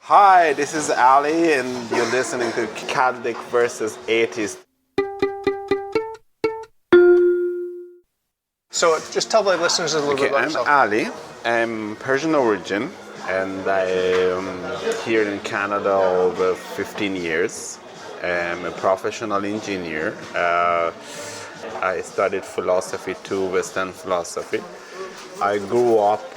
Hi, this is Ali, and you're listening to Catholic versus Atheist. So just tell the listeners a little bit about yourself. I'm Ali. I'm Persian origin, and I'm here in Canada over 15 years. I'm a professional engineer. I studied philosophy too, Western philosophy. I grew up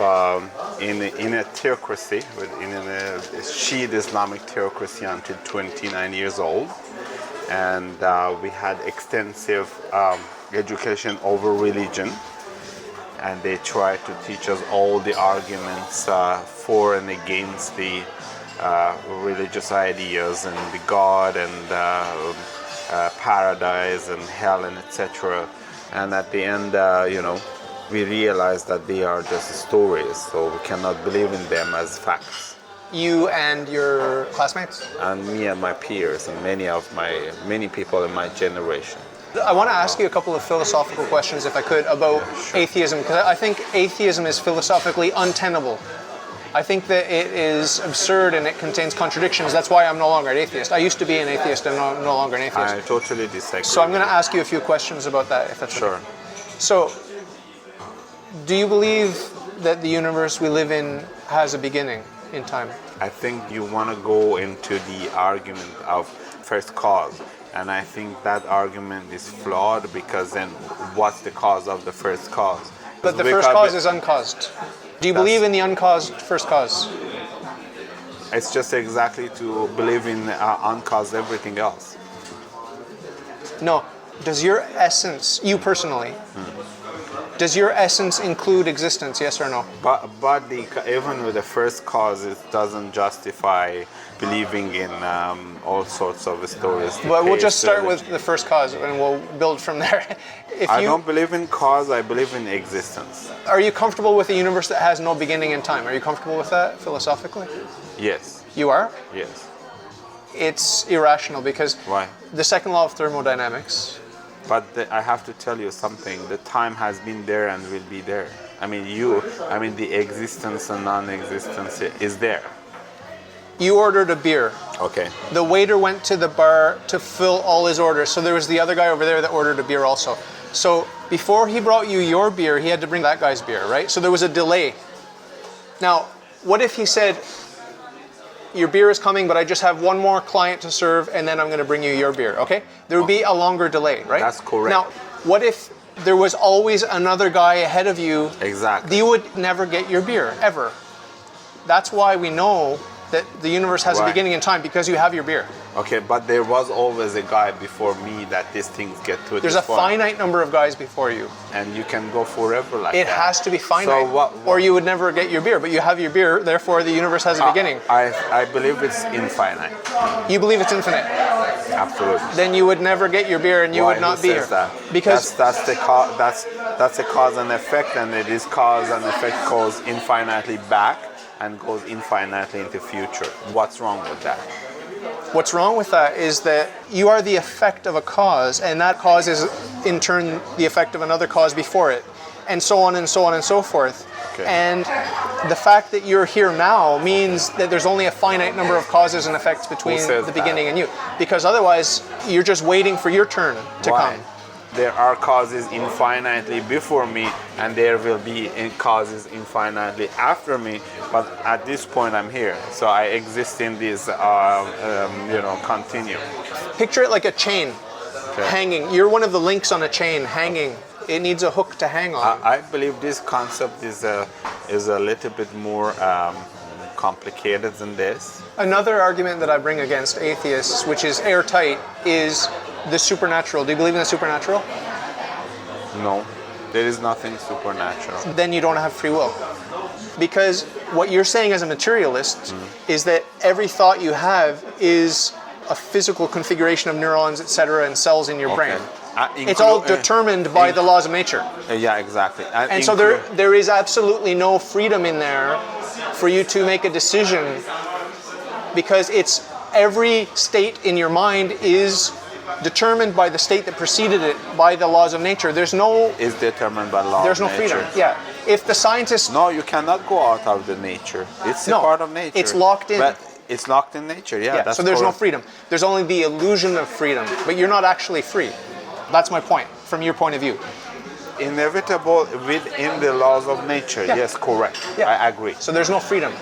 in a theocracy, in a Shia Islamic theocracy until 29 years old. And we had extensive education over religion. And they tried to teach us all the arguments for and against the religious ideas and the God and paradise and hell and etc. And at the end, we realized that they are just stories, so we cannot believe in them as facts. You and your classmates? And me and my peers and many people in my generation. I want to ask you a couple of philosophical questions, if I could, about atheism, because I think atheism is philosophically untenable. I think that it is absurd and it contains contradictions. That's why I'm no longer an atheist. I used to be an atheist and I'm no longer an atheist. I totally disagree. So I'm going to ask you a few questions about that, if that's sure. Okay. So, do you believe that the universe we live in has a beginning in time? I think you want to go into the argument of first cause. And I think that argument is flawed, because then what's the cause of the first cause? But the first cause is uncaused. Do you believe in the uncaused first cause? It's just exactly to believe in uncaused everything else. No. Does your essence, you personally, does your essence include existence, yes or no? But even with the first cause, it doesn't justify believing in all sorts of stories. But we'll just start with the first cause and we'll build from there. I don't believe in cause, I believe in existence. Are you comfortable with a universe that has no beginning in time? Are you comfortable with that philosophically? Yes. You are? Yes. It's irrational because Why? The second law of thermodynamics. But I have to tell you something. The time has been there and will be there. The existence and non-existence is there. You ordered a beer. Okay. The waiter went to the bar to fill all his orders. So there was the other guy over there that ordered a beer also. So before he brought you your beer, he had to bring that guy's beer, right? So there was a delay. Now, what if he said, your beer is coming, but I just have one more client to serve, and then I'm going to bring you your beer, okay? There would be a longer delay, right? That's correct. Now, what if there was always another guy ahead of you? Exactly. You would never get your beer, ever. That's why we know that the universe has a beginning in time, because you have your beer. Okay, but there was always a guy before me that these things get to There's a finite number of guys before you. And you can go forever like that. It has to be finite, so or you would never get your beer. But you have your beer, therefore the universe has a beginning. I believe it's infinite. You believe it's infinite? Absolutely. Then you would never get your beer, and you would not be here. That? Because that's the cause and effect, and it is cause and effect goes infinitely back and goes infinitely into future. What's wrong with that? What's wrong with that is that you are the effect of a cause, and that cause is in turn the effect of another cause before it, and so on and so on and so forth. Okay. And the fact that you're here now means that there's only a finite number of causes and effects between the beginning and you, because otherwise you're just waiting for your turn to come. There are causes infinitely before me, and there will be causes infinitely after me. But at this point, I'm here, so I exist in this, continuum. Picture it like a chain, hanging. You're one of the links on a chain, hanging. It needs a hook to hang on. I believe this concept is a little bit more complicated than this. Another argument that I bring against atheists, which is airtight, is the supernatural. Do you believe in the supernatural? No, there is nothing supernatural. Then you don't have free will. Because what you're saying as a materialist is that every thought you have is a physical configuration of neurons, etc., and cells in your brain. It's all determined by the laws of nature. Yeah, exactly. And so there is absolutely no freedom in there for you to make a decision, because it's every state in your mind is determined by the state that preceded it, by the laws of nature. There's no... Is determined by law There's of no nature. freedom. Yeah. If the scientists... No, you cannot go out of the nature. It's a part of nature. It's locked in. But It's locked in nature, yeah. That's so there's no correct. freedom. There's only the illusion of freedom, but you're not actually free. That's my point, from your point of view. Inevitable within the laws of nature. Yeah. Yes, correct. Yeah. I agree. So there's no freedom.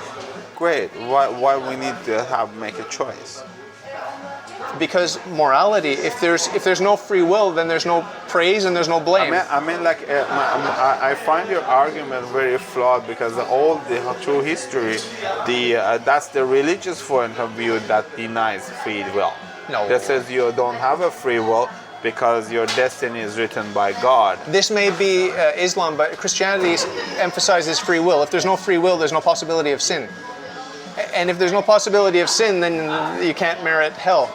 Great. Why we need to make a choice? Because morality, if there's no free will, then there's no praise and there's no blame. I find your argument very flawed because all the true history, that's the religious point of view that denies free will. No. That says you don't have a free will because your destiny is written by God. This may be Islam, but Christianity emphasizes free will. If there's no free will, there's no possibility of sin. And if there's no possibility of sin, then you can't merit hell.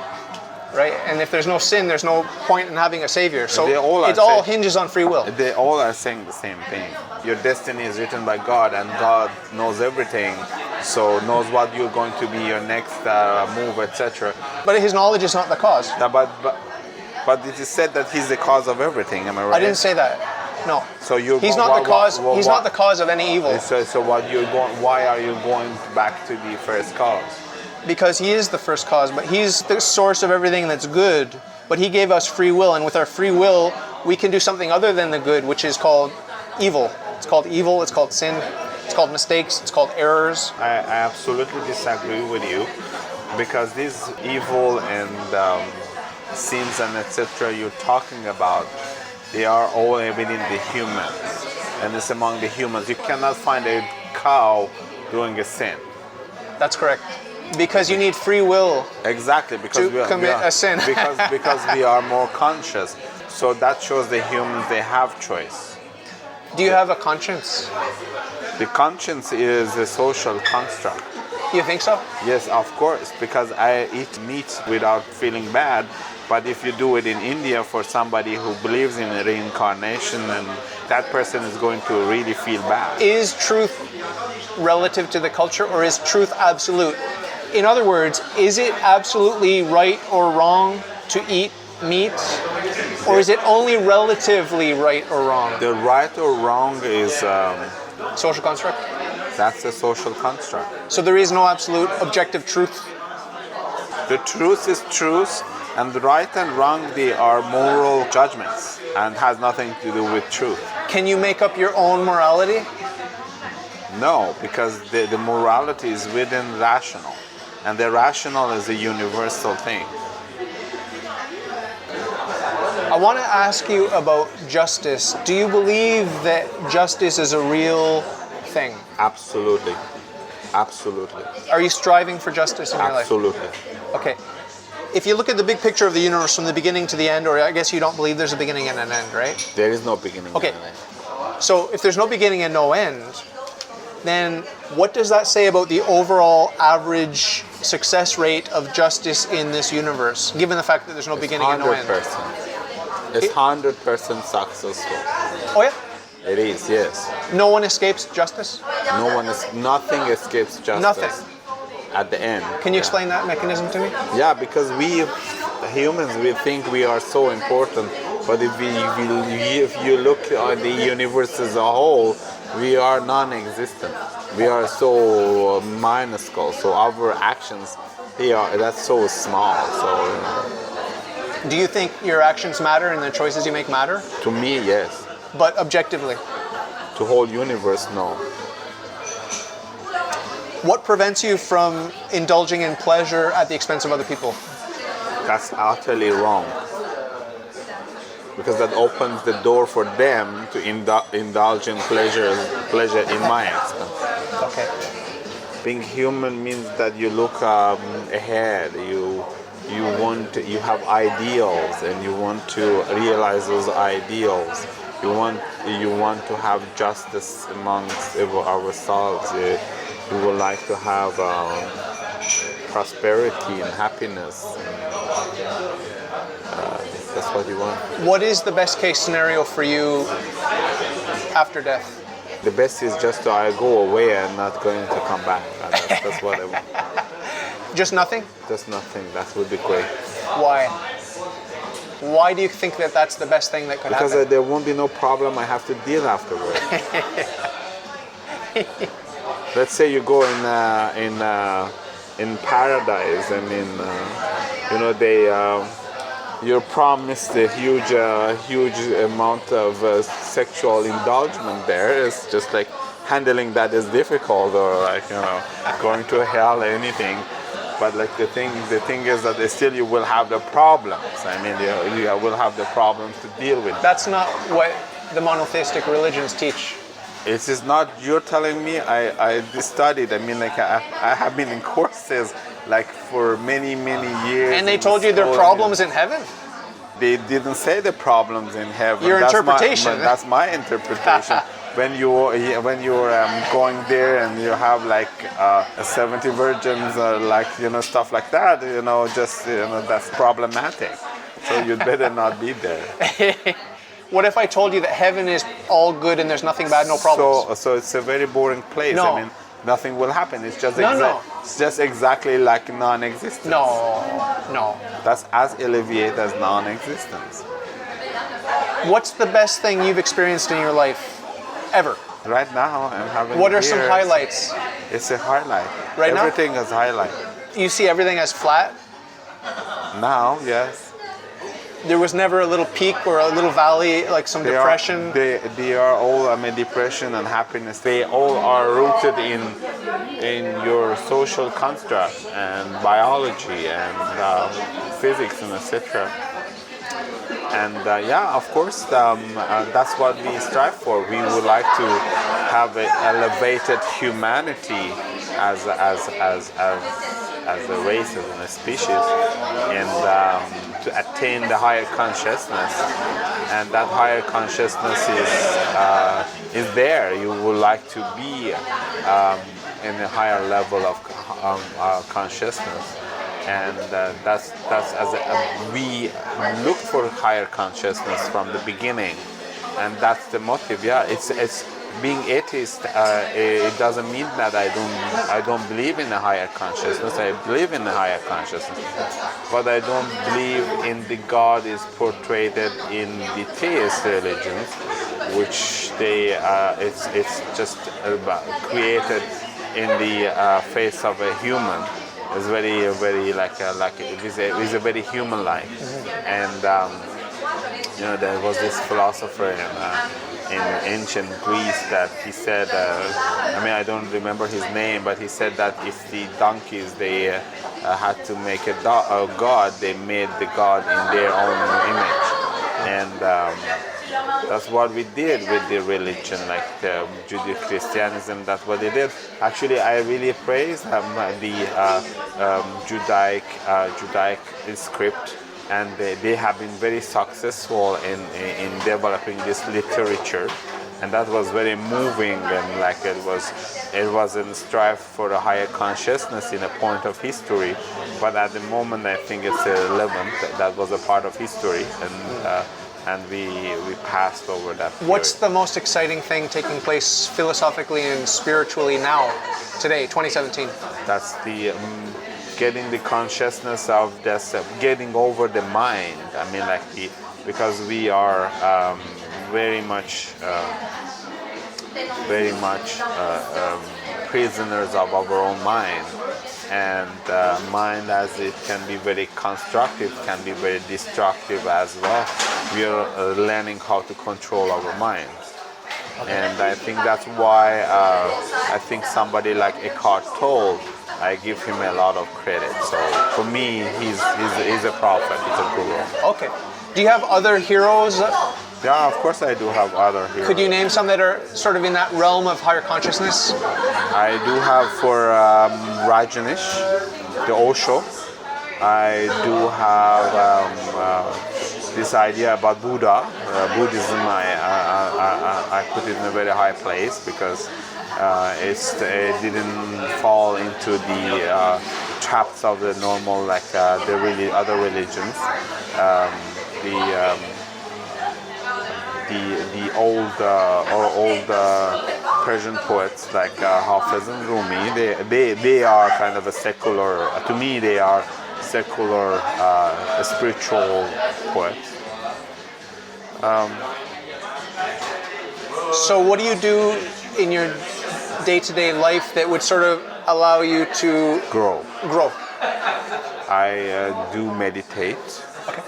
Right? And if there's no sin, there's no point in having a savior. So it all hinges on free will. They all are saying the same thing. Your destiny is written by God, and God knows everything, so knows what you're going to be, your next move, etc. But his knowledge is not the cause. But it is said that he's the cause of everything. Am I right? I didn't say that. No. So he's not the cause. He's not the cause of any evil. So why are you going back to the first cause? Because he is the first cause, but he's the source of everything that's good. But he gave us free will, and with our free will, we can do something other than the good, which is called evil. It's called evil, it's called sin, it's called mistakes, it's called errors. I absolutely disagree with you, because these evil and sins and etc. you're talking about, they are all within the humans, and it's among the humans. You cannot find a cow doing a sin. That's correct. Because you need free will. Exactly, because to commit a sin. because we are more conscious. So that shows the humans, they have choice. Do you have a conscience? The conscience is a social construct. You think so? Yes, of course, because I eat meat without feeling bad. But if you do it in India for somebody who believes in reincarnation, and that person is going to really feel bad. Is truth relative to the culture, or is truth absolute? In other words, is it absolutely right or wrong to eat meat? Or is it only relatively right or wrong? The right or wrong is... social construct? That's a social construct. So there is no absolute objective truth? The truth is truth, and the right and wrong, they are moral judgments and has nothing to do with truth. Can you make up your own morality? No, because the morality is within rational. And the rational is a universal thing. I want to ask you about justice. Do you believe that justice is a real thing? Absolutely. Absolutely. Are you striving for justice in your life? Absolutely. Okay. If you look at the big picture of the universe from the beginning to the end, or I guess you don't believe there's a beginning and an end, right? There is no beginning okay. and an end. So if there's no beginning and no end, then what does that say about the overall average success rate of justice in this universe, given the fact that there's no beginning and no end? 100%. It's 100% successful. Oh yeah? It is, yes. No one escapes justice? Nothing escapes justice. Nothing. At the end. Can you explain that mechanism to me? Yeah, because we humans, we think we are so important, but if you look at the universe as a whole, we are non-existent. We are so minuscule. So our actions, that's so small. So. Do you think your actions matter and the choices you make matter? To me, yes. But objectively? To whole universe, no. What prevents you from indulging in pleasure at the expense of other people? That's utterly wrong. Because that opens the door for them to indulge in pleasure in my expense. Okay. Being human means that you look ahead. You have ideals, and you want to realize those ideals. You want to have justice amongst ourselves. You would like to have prosperity and happiness. That's what you want. What is the best case scenario for you after death? The best is just to go away and not going to come back. That's what I want. Just nothing? Just nothing. That would be great. Why? Why do you think that that's the best thing that could happen? Because there won't be no problem I have to deal afterward. Let's say you go in paradise. I mean, you're promised a huge amount of sexual indulgence there. It's just like handling that is difficult, or like going to hell or anything. But like the thing is that still you will have the problems. I mean, you will have the problems to deal with. That's not what the monotheistic religions teach. It is not. You're telling me. I studied. I mean, like I have been in courses like for many years. And they told you there are problems in heaven? They didn't say the problems in heaven. Your interpretation. That's my interpretation. When you're going there and you have like 70 virgins, like stuff like that, that's problematic. So you'd better not be there. What if I told you that heaven is all good and there's nothing bad, no problems? So it's a very boring place. No. I mean, nothing will happen. It's just It's just exactly like non-existence. No. That's as alleviate as non-existence. What's the best thing you've experienced in your life ever? Right now, I'm having. What are some highlights? It's a highlight. Right now? Everything is highlight. You see everything as flat? Now, yes. There was never a little peak or a little valley, like some depression? They are all, depression and happiness, they all are rooted in your social construct and biology and physics and etc. And of course, that's what we strive for. We would like to have an elevated humanity as a race, as a species, and to attain the higher consciousness. And that higher consciousness is there. You would like to be in a higher level of consciousness. And that's as we look for higher consciousness from the beginning, and that's the motive. Yeah, it's being atheist. It doesn't mean that I don't believe in a higher consciousness. I believe in a higher consciousness, but I don't believe in the God is portrayed in the theist religions, which it's just created in the face of a human. It's very like it's a very human life, and there was this philosopher in ancient Greece that he said, I don't remember his name, but he said that if the donkeys they had to make a god, they made the god in their own image, and that's what we did with the religion, like Judeo-Christianism. That's what they did. Actually, I really praise the Judaic script, and they have been very successful in developing this literature, and that was very moving, and like it was a strive for a higher consciousness in a point of history. But at the moment, I think it's irrelevant. That was a part of history, and we passed over that period. What's the most exciting thing taking place philosophically and spiritually now, today, 2017? That's the getting the consciousness of this, getting over the mind. Because we are very much prisoners of our own mind. And mind, as it can be very constructive, can be very destructive as well. We are learning how to control our minds. And I think that's why I think somebody like Eckhart Tolle, I give him a lot of credit. So for me, he's a prophet, he's a guru. Okay. Do you have other heroes? Yeah, of course I do have other heroes. Could you name some that are sort of in that realm of higher consciousness? I do have for Rajneesh, the Osho. I do have this idea about Buddha. Buddhism, I put it in a very high place because it didn't fall into the traps of the normal, like the other religions. The old Persian poets like Hafiz and Rumi, they are kind of a secular. To me, they are secular, spiritual poets. So, what do you do in your day-to-day life that would sort of allow you to Grow. grow? I do meditate. Okay.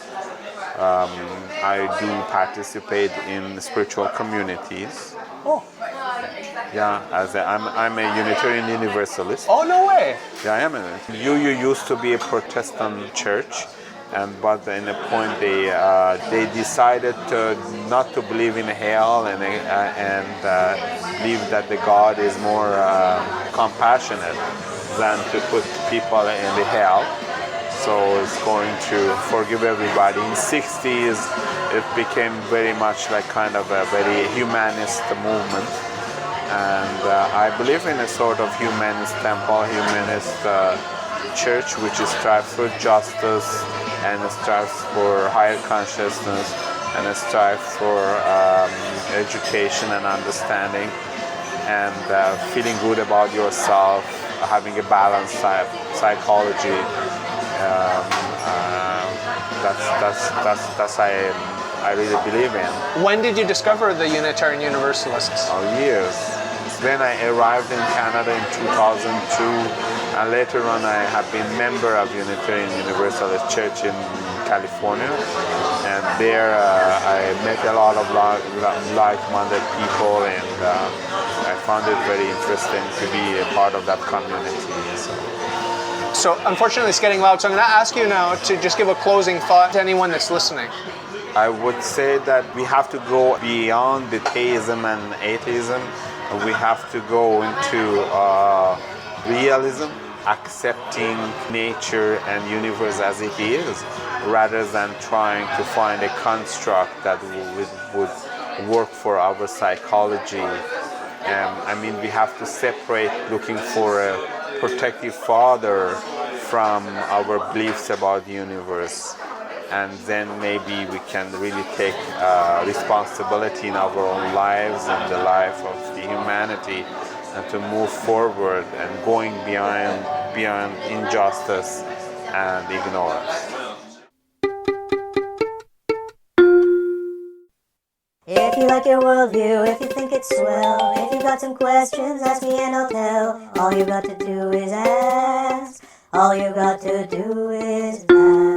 I do participate in spiritual communities. Oh. Yeah, I'm a Unitarian Universalist. Oh, no way. Yeah, I am. You used to be a Protestant church, but in a point they decided not to believe in hell and believe that the God is more compassionate than to put people in the hell. So it's going to forgive everybody. In 60s, it became very much like kind of a very humanist movement. And I believe in a sort of humanist temple, humanist church, which strives for justice and strives for higher consciousness and strives for education and understanding and feeling good about yourself, having a balanced psychology. That's I really believe in. When did you discover the Unitarian Universalists? Years. When I arrived in Canada in 2002, and later on I have been member of Unitarian Universalist Church in California, and there I met a lot of like-minded people, and I found it very interesting to be a part of that community. So unfortunately it's getting loud, so I'm going to ask you now to just give a closing thought to anyone that's listening. I would say that we have to go beyond the theism and atheism. We have to go into realism, accepting nature and universe as it is, rather than trying to find a construct that would work for our psychology. We have to separate looking for a protective father from our beliefs about the universe, and then maybe we can really take responsibility in our own lives and the life of the humanity, and to move forward and going beyond injustice and ignorance. If you like your worldview, if you think it's swell, if you've got some questions, ask me and I'll tell. All you got to do is ask. All you got to do is ask.